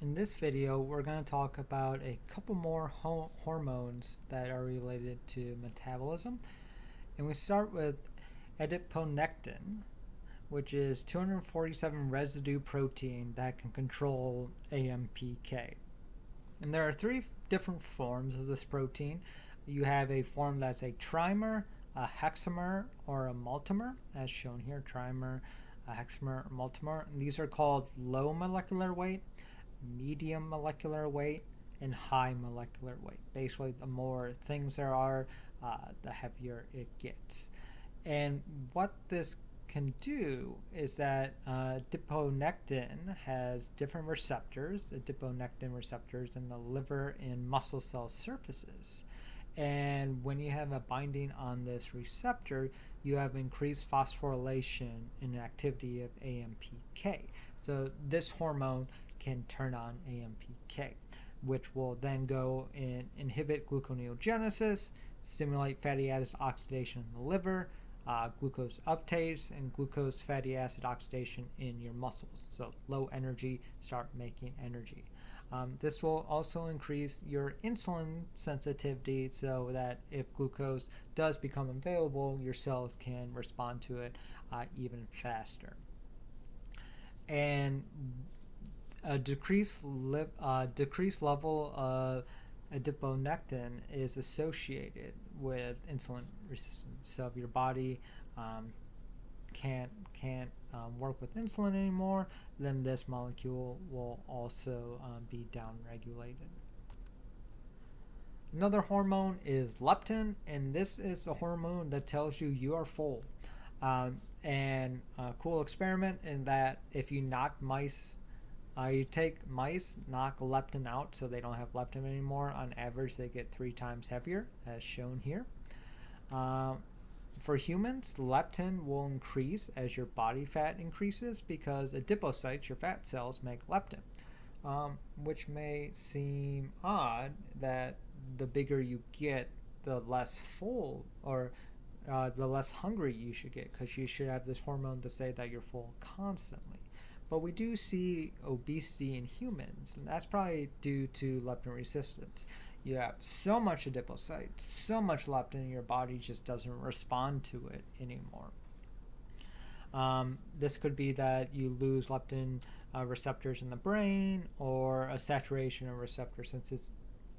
In this video, we're going to talk about a couple more hormones that are related to metabolism. And we start with Ediponectin, which is 247 residue protein that can control AMPK. And there are three different forms of this protein. You have a form that's a trimer, a hexamer, or a multimer, as shown here, trimer, a hexamer, or multimer. And these are called low molecular weight, medium molecular weight, and high molecular weight. Basically, the more things there are, the heavier it gets. And what this can do is that Diponectin has different receptors, the Diponectin receptors in the liver and muscle cell surfaces. And when you have a binding on this receptor, you have increased phosphorylation and activity of AMPK. So this hormone can turn on AMPK, which will then go and inhibit gluconeogenesis, stimulate fatty acid oxidation in the liver, glucose uptake, and glucose fatty acid oxidation in your muscles. So low energy, start making energy. This will also increase your insulin sensitivity so that if glucose does become available, your cells can respond to it even faster. And a decreased level of adiponectin is associated with insulin resistance. So if your body can't work with insulin anymore, then this molecule will also be downregulated. Another hormone is leptin, and this is a hormone that tells you are full. And a cool experiment in that if you knock mice, you take mice, knock leptin out so they don't have leptin anymore. On average, they get 3 times heavier, as shown here. For humans, leptin will increase as your body fat increases because adipocytes, your fat cells, make leptin, which may seem odd that the bigger you get, the less full or the less hungry you should get, because you should have this hormone to say that you're full constantly. But we do see obesity in humans, and that's probably due to leptin resistance. You have so much adipocytes, so much leptin, your body just doesn't respond to it anymore. This could be that you lose leptin receptors in the brain, or a saturation of receptors. Since it's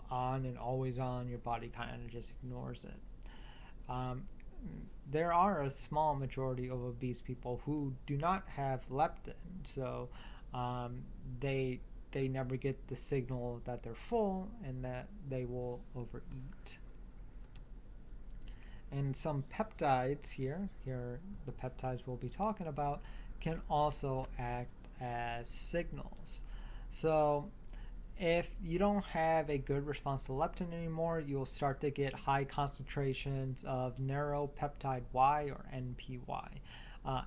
on and always on, your body kind of just ignores it. There are a small majority of obese people who do not have leptin, so they never get the signal that they're full and that they will overeat. And some peptides here the peptides we'll be talking about, can also act as signals. So if you don't have a good response to leptin anymore, you'll start to get high concentrations of neuropeptide Y, or NPY.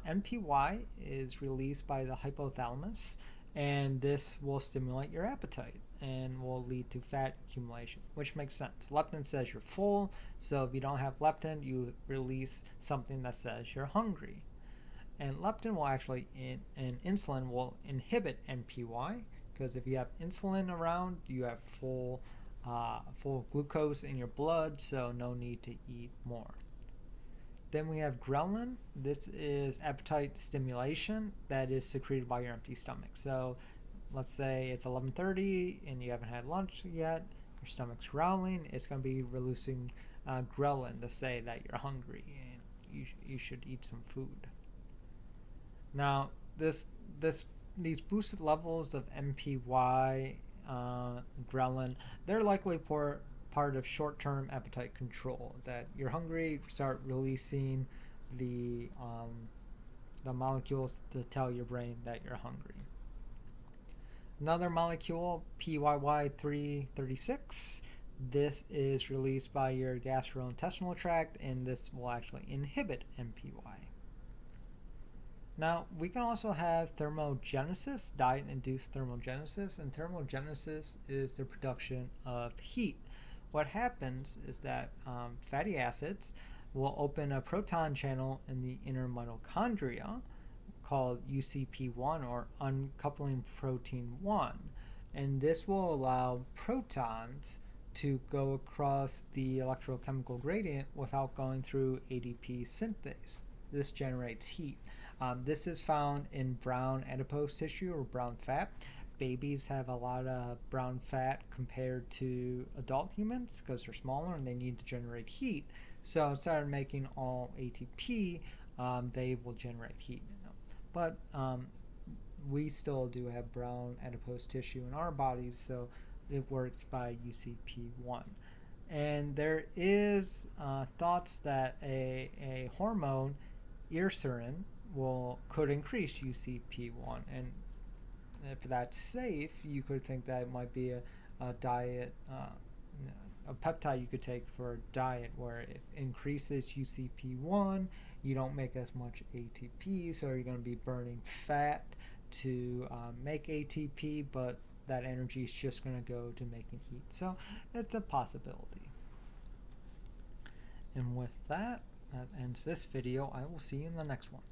NPY is released by the hypothalamus, and this will stimulate your appetite and will lead to fat accumulation, which makes sense. Leptin says you're full, so if you don't have leptin, you release something that says you're hungry. And leptin will actually, and insulin will inhibit NPY, because if you have insulin around, you have full glucose in your blood, so no need to eat more. Then we have ghrelin. This is appetite stimulation that is secreted by your empty stomach. So let's say it's 11:30 and you haven't had lunch yet, your stomach's growling, it's going to be releasing ghrelin to say that you're hungry and you should eat some food. Now, these boosted levels of NPY, ghrelin, they're likely part of short-term appetite control. That you're hungry, start releasing the molecules to tell your brain that you're hungry. Another molecule, PYY336, this is released by your gastrointestinal tract, and this will actually inhibit NPY. Now, we can also have thermogenesis, diet-induced thermogenesis, and thermogenesis is the production of heat. What happens is that fatty acids will open a proton channel in the inner mitochondria called UCP1, or uncoupling protein 1, and this will allow protons to go across the electrochemical gradient without going through ADP synthase. This generates heat. This is found in brown adipose tissue or brown fat. Babies have a lot of brown fat compared to adult humans because they're smaller and they need to generate heat. So instead of making all ATP, they will generate heat. But we still do have brown adipose tissue in our bodies, so it works by UCP1. And there is thoughts that a hormone, earcerin, could increase UCP1, and if that's safe, you could think that it might be a diet, a peptide you could take for a diet where it increases UCP1. You don't make as much ATP, so you're going to be burning fat to make ATP, but that energy is just going to go to making heat. So it's a possibility. And with that, that ends this video. I will see you in the next one.